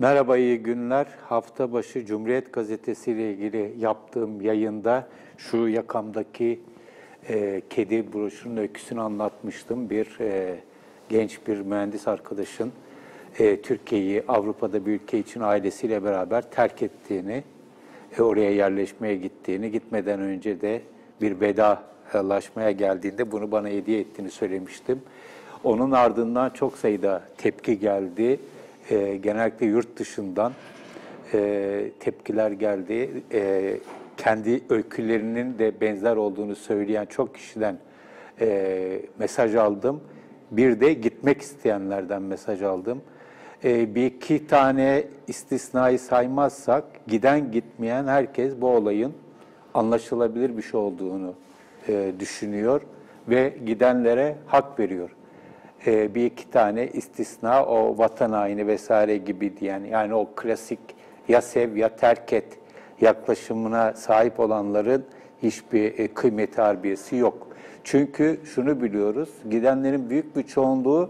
Merhaba, iyi günler. Hafta başı Cumhuriyet Gazetesi ile ilgili yaptığım yayında şu yakamdaki kedi broşürünün öyküsünü anlatmıştım. Genç bir mühendis arkadaşın Türkiye'yi Avrupa'da bir ülke için ailesiyle beraber terk ettiğini, oraya yerleşmeye gittiğini, gitmeden önce de bir vedalaşmaya geldiğinde bunu bana hediye ettiğini söylemiştim. Onun ardından çok sayıda tepki geldi. Genellikle yurt dışından tepkiler geldi. Kendi öykülerinin de benzer olduğunu söyleyen çok kişiden mesaj aldım. Bir de gitmek isteyenlerden mesaj aldım. Bir iki tane istisnayı saymazsak giden gitmeyen herkes bu olayın anlaşılabilir bir şey olduğunu düşünüyor ve gidenlere hak veriyor. Bir iki tane istisna o vatan haini vesaire gibi diyen, yani o klasik ya sev ya terk et yaklaşımına sahip olanların hiçbir kıymeti harbiyesi yok. Çünkü şunu biliyoruz, gidenlerin büyük bir çoğunluğu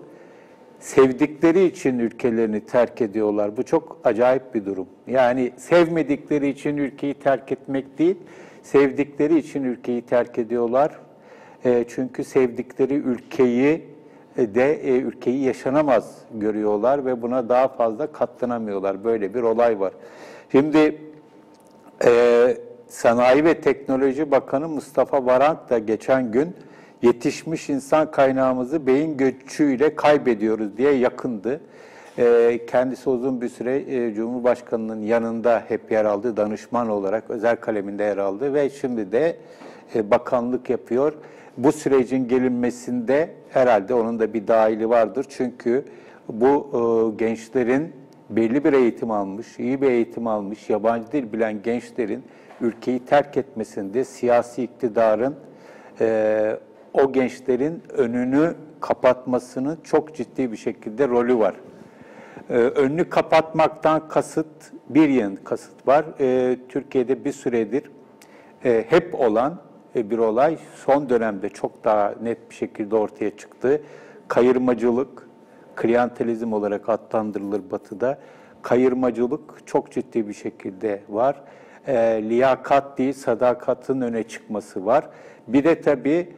sevdikleri için ülkelerini terk ediyorlar. Bu çok acayip bir durum. Yani sevmedikleri için ülkeyi terk etmek değil, sevdikleri için ülkeyi terk ediyorlar. Çünkü sevdikleri ülkeyi yaşanamaz görüyorlar ve buna daha fazla katlanamıyorlar. Böyle bir olay var. Şimdi Sanayi ve Teknoloji Bakanı Mustafa Varank da geçen gün yetişmiş insan kaynağımızı beyin göçüyle kaybediyoruz diye yakındı. Kendisi uzun bir süre Cumhurbaşkanı'nın yanında hep yer aldı, danışman olarak özel kaleminde yer aldı ve şimdi de bakanlık yapıyor. Bu sürecin gelinmesinde herhalde onun da bir dahili vardır. Çünkü bu gençlerin belli bir eğitim almış, iyi bir eğitim almış, yabancı dil bilen gençlerin ülkeyi terk etmesinde siyasi iktidarın o gençlerin önünü kapatmasının çok ciddi bir şekilde rolü var. Önünü kapatmaktan kasıt, bir yığın kasıt var. Türkiye'de bir süredir hep olan bir olay son dönemde çok daha net bir şekilde ortaya çıktı. Kayırmacılık, klientelizm olarak adlandırılır Batı'da. Kayırmacılık çok ciddi bir şekilde var. Liyakat değil, sadakatin öne çıkması var. Bir de tabii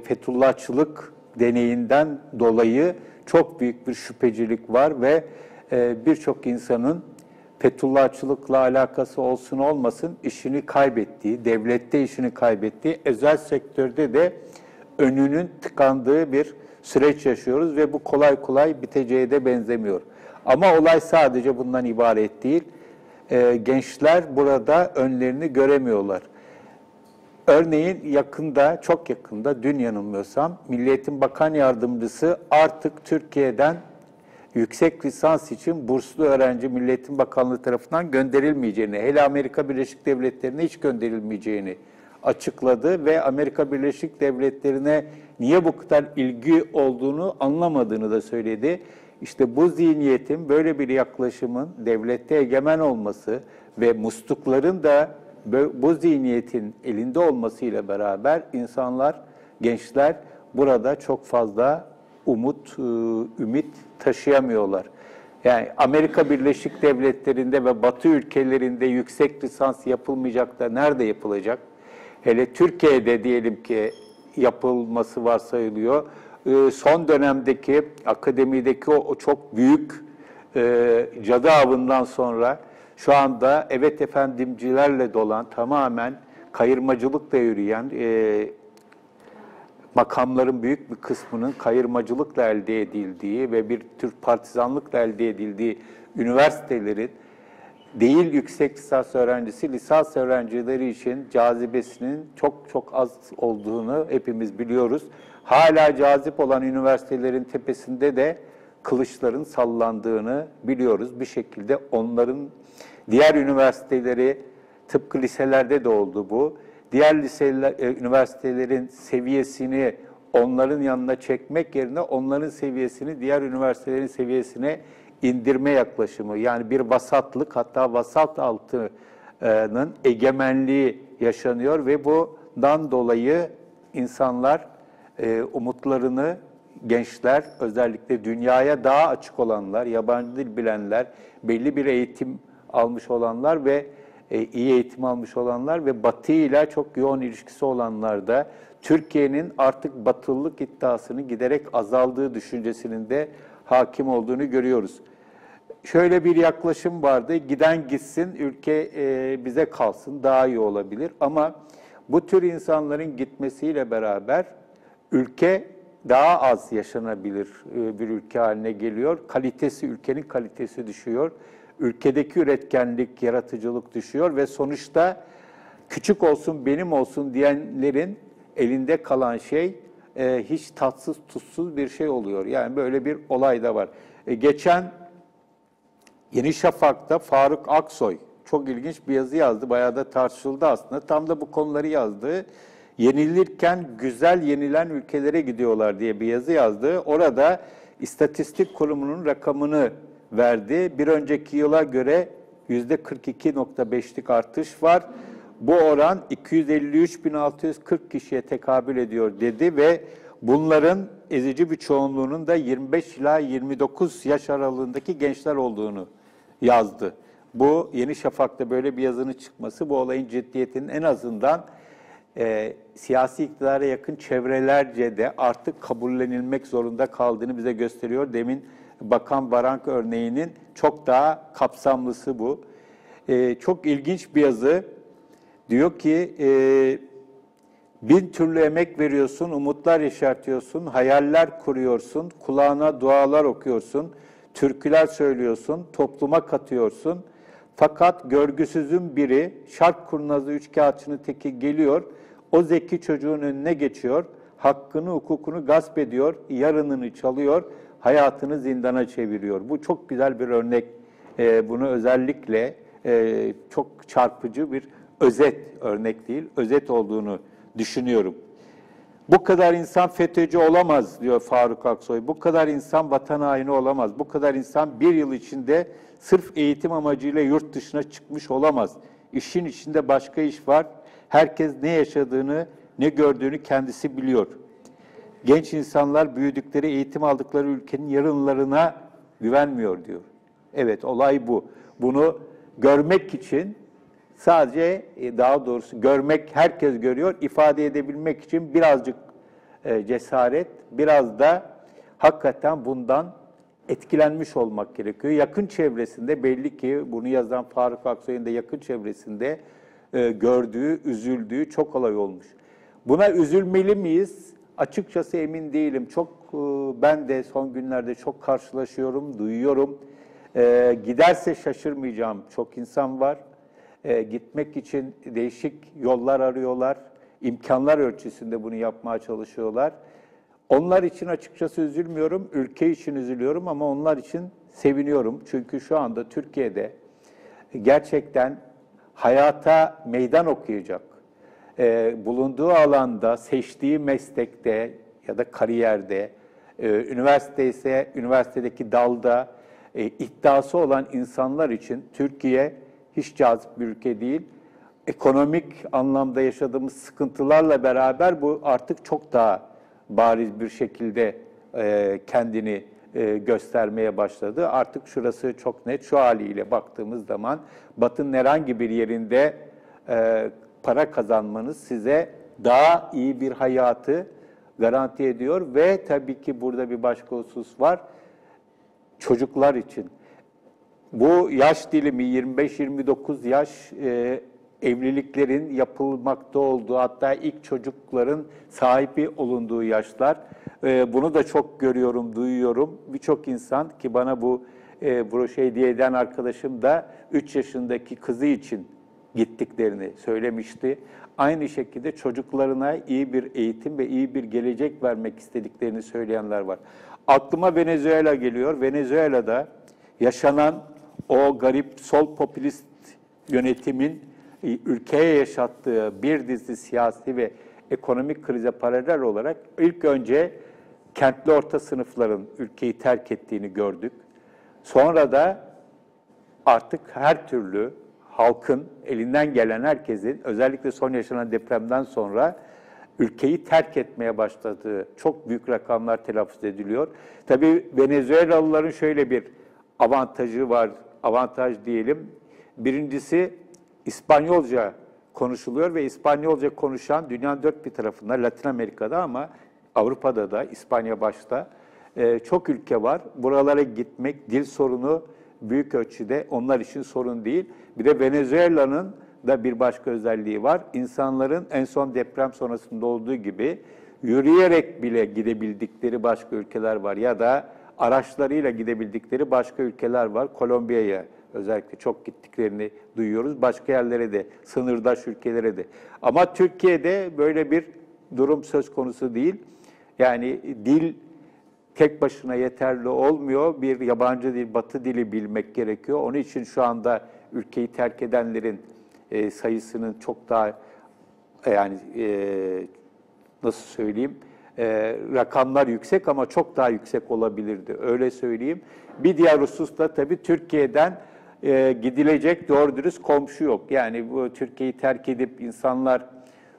Fethullahçılık deneyinden dolayı çok büyük bir şüphecilik var ve birçok insanın Fethullahçılıkla alakası olsun olmasın işini kaybettiği, devlette işini kaybettiği, özel sektörde de önünün tıkandığı bir süreç yaşıyoruz ve bu kolay kolay biteceğe de benzemiyor. Ama olay sadece bundan ibaret değil. Gençler burada önlerini göremiyorlar. Örneğin yakında, çok yakında, dün yanılmıyorsam, Milli Eğitim Bakan Yardımcısı artık Türkiye'den yüksek lisans için burslu öğrenci Milli Eğitim Bakanlığı tarafından gönderilmeyeceğini, hele Amerika Birleşik Devletleri'ne hiç gönderilmeyeceğini açıkladı ve Amerika Birleşik Devletleri'ne niye bu kadar ilgi olduğunu anlamadığını da söyledi. İşte bu zihniyetin, böyle bir yaklaşımın devlette egemen olması ve muslukların da bu zihniyetin elinde olmasıyla beraber insanlar, gençler burada çok fazla ümit taşıyamıyorlar. Yani Amerika Birleşik Devletleri'nde ve Batı ülkelerinde yüksek lisans yapılmayacak da nerede yapılacak? Hele Türkiye'de diyelim ki yapılması varsayılıyor. Son dönemdeki akademideki o çok büyük cadı avından sonra şu anda evet efendimcilerle dolan, tamamen kayırmacılıkla yürüyen, makamların büyük bir kısmının kayırmacılıkla elde edildiği ve bir tür partizanlıkla elde edildiği üniversitelerin değil yüksek lisans öğrencisi, lisans öğrencileri için cazibesinin çok çok az olduğunu hepimiz biliyoruz. Hala cazip olan üniversitelerin tepesinde de kılıçların sallandığını biliyoruz. Bir şekilde onların diğer üniversiteleri, tıpkı liselerde de oldu bu, diğer üniversitelerin seviyesini onların yanına çekmek yerine onların seviyesini diğer üniversitelerin seviyesine indirme yaklaşımı. Yani bir vasatlık, hatta vasat altının egemenliği yaşanıyor ve bundan dolayı insanlar umutlarını gençler, özellikle dünyaya daha açık olanlar, yabancı dil bilenler, belli bir eğitim almış olanlar ve iyi eğitim almış olanlar ve Batı ile çok yoğun ilişkisi olanlar da Türkiye'nin artık batılılık iddiasının giderek azaldığı düşüncesinin de hakim olduğunu görüyoruz. Şöyle bir yaklaşım vardı, giden gitsin, ülke bize kalsın, daha iyi olabilir. Ama bu tür insanların gitmesiyle beraber ülke daha az yaşanabilir bir ülke haline geliyor. Ülkenin kalitesi düşüyor. Ülkedeki üretkenlik, yaratıcılık düşüyor ve sonuçta küçük olsun, benim olsun diyenlerin elinde kalan şey hiç tatsız, tuzsuz bir şey oluyor. Yani böyle bir olay da var. Geçen Yeni Şafak'ta Faruk Aksoy çok ilginç bir yazı yazdı. Bayağı da tartışıldı aslında. Tam da bu konuları yazdı. Yenilirken güzel yenilen ülkelere gidiyorlar diye bir yazı yazdı. Orada İstatistik Kurumu'nun rakamını verdi. Bir önceki yıla göre %42.5'lik artış var. Bu oran 253.640 kişiye tekabül ediyor dedi ve bunların ezici bir çoğunluğunun da 25 ila 29 yaş aralığındaki gençler olduğunu yazdı. Bu Yeni Şafak'ta böyle bir yazının çıkması bu olayın ciddiyetinin en azından siyasi iktidara yakın çevrelerce de artık kabullenilmek zorunda kaldığını bize gösteriyor. Demin Bakan Varank örneğinin çok daha kapsamlısı bu. Çok ilginç bir yazı. Diyor ki, 1000 türlü emek veriyorsun, umutlar yeşertiyorsun, hayaller kuruyorsun, kulağına dualar okuyorsun, türküler söylüyorsun, topluma katıyorsun. Fakat görgüsüzün biri, şark kurnazı üçkağıtçının teki geliyor, o zeki çocuğun önüne geçiyor, hakkını, hukukunu gasp ediyor, yarınını çalıyor, hayatını zindana çeviriyor. Bu çok güzel bir örnek. Bunu özellikle çok çarpıcı bir özet, örnek değil, özet olduğunu düşünüyorum. Bu kadar insan FETÖ'cü olamaz diyor Faruk Aksoy. Bu kadar insan vatan haini olamaz. Bu kadar insan bir yıl içinde sırf eğitim amacıyla yurt dışına çıkmış olamaz. İşin içinde başka iş var. Herkes ne yaşadığını, ne gördüğünü kendisi biliyor. Genç insanlar büyüdükleri, eğitim aldıkları ülkenin yarınlarına güvenmiyor diyor. Evet, olay bu. Bunu görmek için sadece, daha doğrusu görmek herkes görüyor, ifade edebilmek için birazcık cesaret, biraz da hakikaten bundan etkilenmiş olmak gerekiyor. Yakın çevresinde belli ki bunu yazan Faruk Aksoy'un da yakın çevresinde gördüğü, üzüldüğü çok olay olmuş. Buna üzülmeli miyiz? Açıkçası emin değilim. Ben de son günlerde çok karşılaşıyorum, duyuyorum. Giderse şaşırmayacağım çok insan var. Gitmek için değişik yollar arıyorlar. İmkanlar ölçüsünde bunu yapmaya çalışıyorlar. Onlar için açıkçası üzülmüyorum, ülke için üzülüyorum ama onlar için seviniyorum. Çünkü şu anda Türkiye'de gerçekten hayata meydan okuyacak, bulunduğu alanda, seçtiği meslekte ya da kariyerde, üniversite ise üniversitedeki dalda iddiası olan insanlar için Türkiye hiç cazip bir ülke değil. Ekonomik anlamda yaşadığımız sıkıntılarla beraber bu artık çok daha bariz bir şekilde kendini göstermeye başladı. Artık şurası çok net. Şu haliyle baktığımız zaman Batı'nın herhangi bir yerinde para kazanmanız size daha iyi bir hayatı garanti ediyor ve tabii ki burada bir başka husus var. Çocuklar için. Bu yaş dilimi 25-29 yaş evliliklerin yapılmakta olduğu, hatta ilk çocukların sahibi olunduğu yaşlar. Bunu da çok görüyorum, duyuyorum. Birçok insan ki bana bu broşür hediye eden arkadaşım da 3 yaşındaki kızı için gittiklerini söylemişti. Aynı şekilde çocuklarına iyi bir eğitim ve iyi bir gelecek vermek istediklerini söyleyenler var. Aklıma Venezuela geliyor. Venezuela'da yaşanan o garip sol popülist yönetimin ülkeye yaşattığı bir dizi siyasi ve ekonomik krize paralel olarak ilk önce kentli orta sınıfların ülkeyi terk ettiğini gördük. Sonra da artık her türlü halkın, elinden gelen herkesin, özellikle son yaşanan depremden sonra ülkeyi terk etmeye başladığı çok büyük rakamlar telaffuz ediliyor. Tabii Venezuelalıların şöyle bir avantajı var, avantaj diyelim. Birincisi İspanyolca konuşuluyor ve İspanyolca konuşan dünyanın dört bir tarafında, Latin Amerika'da ama Avrupa'da da, İspanya başta çok ülke var. Buralara gitmek, dil sorunu büyük ölçüde onlar için sorun değil. Bir de Venezuela'nın da bir başka özelliği var. İnsanların en son deprem sonrasında olduğu gibi yürüyerek bile gidebildikleri başka ülkeler var ya da araçlarıyla gidebildikleri başka ülkeler var. Kolombiya'ya özellikle çok gittiklerini duyuyoruz. Başka yerlere de, sınırdaş ülkelere de. Ama Türkiye'de böyle bir durum söz konusu değil. Yani dil tek başına yeterli olmuyor. Bir yabancı dil, Batı dili bilmek gerekiyor. Onun için şu anda ülkeyi terk edenlerin sayısının çok daha nasıl söyleyeyim, rakamlar yüksek ama çok daha yüksek olabilirdi. Öyle söyleyeyim. Bir diğer husus da tabii Türkiye'den gidilecek doğru dürüst komşu yok. Yani bu Türkiye'yi terk edip insanlar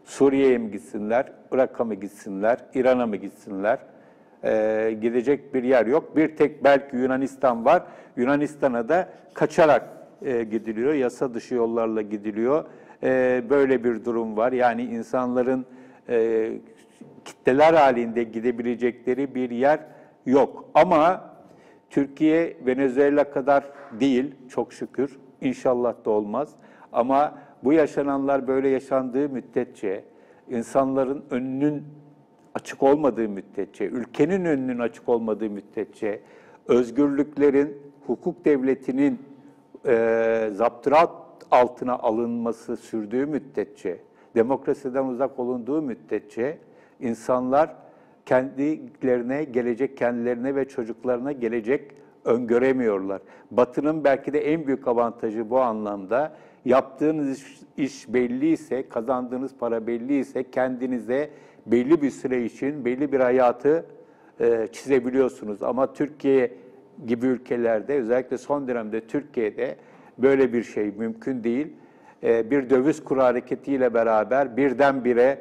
Suriye'ye mi gitsinler, Irak'a mı gitsinler, İran'a mı gitsinler? Gidecek bir yer yok. Bir tek belki Yunanistan var. Yunanistan'a da kaçarak gidiliyor. Yasa dışı yollarla gidiliyor. Böyle bir durum var. Yani insanların kitleler halinde gidebilecekleri bir yer yok. Ama Türkiye Venezuela kadar değil, çok şükür. İnşallah da olmaz. Ama bu yaşananlar böyle yaşandığı müddetçe, insanların önünün açık olmadığı müddetçe, ülkenin önünün açık olmadığı müddetçe, özgürlüklerin, hukuk devletinin zaptırat altına alınması sürdüğü müddetçe, demokrasiden uzak olunduğu müddetçe insanlar kendilerine ve çocuklarına gelecek öngöremiyorlar. Batı'nın belki de en büyük avantajı bu anlamda, yaptığınız iş belliyse, kazandığınız para belliyse kendinize belli bir süre için belli bir hayatı çizebiliyorsunuz. Ama Türkiye gibi ülkelerde, özellikle son dönemde Türkiye'de böyle bir şey mümkün değil. Bir döviz kuru hareketiyle beraber birdenbire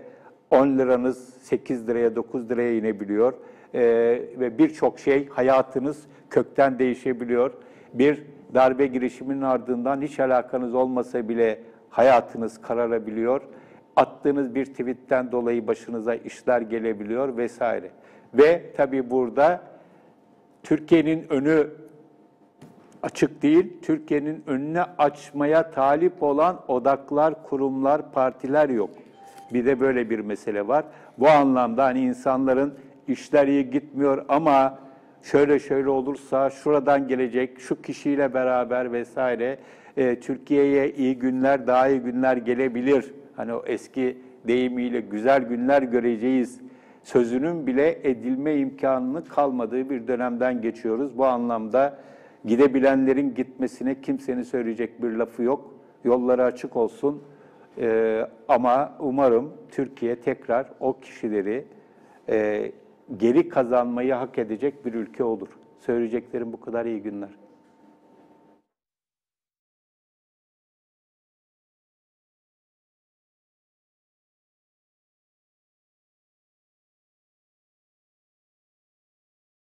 10 liranız 8 liraya, 9 liraya inebiliyor. Ve birçok şey, hayatınız kökten değişebiliyor. Bir darbe girişiminin ardından hiç alakanız olmasa bile hayatınız kararabiliyor. Attığınız bir tweetten dolayı başınıza işler gelebiliyor vesaire. Ve tabii burada Türkiye'nin önü açık değil, Türkiye'nin önüne açmaya talip olan odaklar, kurumlar, partiler yok. Bir de böyle bir mesele var. Bu anlamda hani insanların işler iyi gitmiyor ama şöyle olursa şuradan gelecek, şu kişiyle beraber vesaire Türkiye'ye iyi günler, daha iyi günler gelebilir. Hani o eski deyimiyle güzel günler göreceğiz sözünün bile edilme imkanının kalmadığı bir dönemden geçiyoruz. Bu anlamda gidebilenlerin gitmesine kimsenin söyleyecek bir lafı yok. Yolları açık olsun. Ama umarım Türkiye tekrar o kişileri geri kazanmayı hak edecek bir ülke olur. Söyleyeceklerim bu kadar. İyi günler.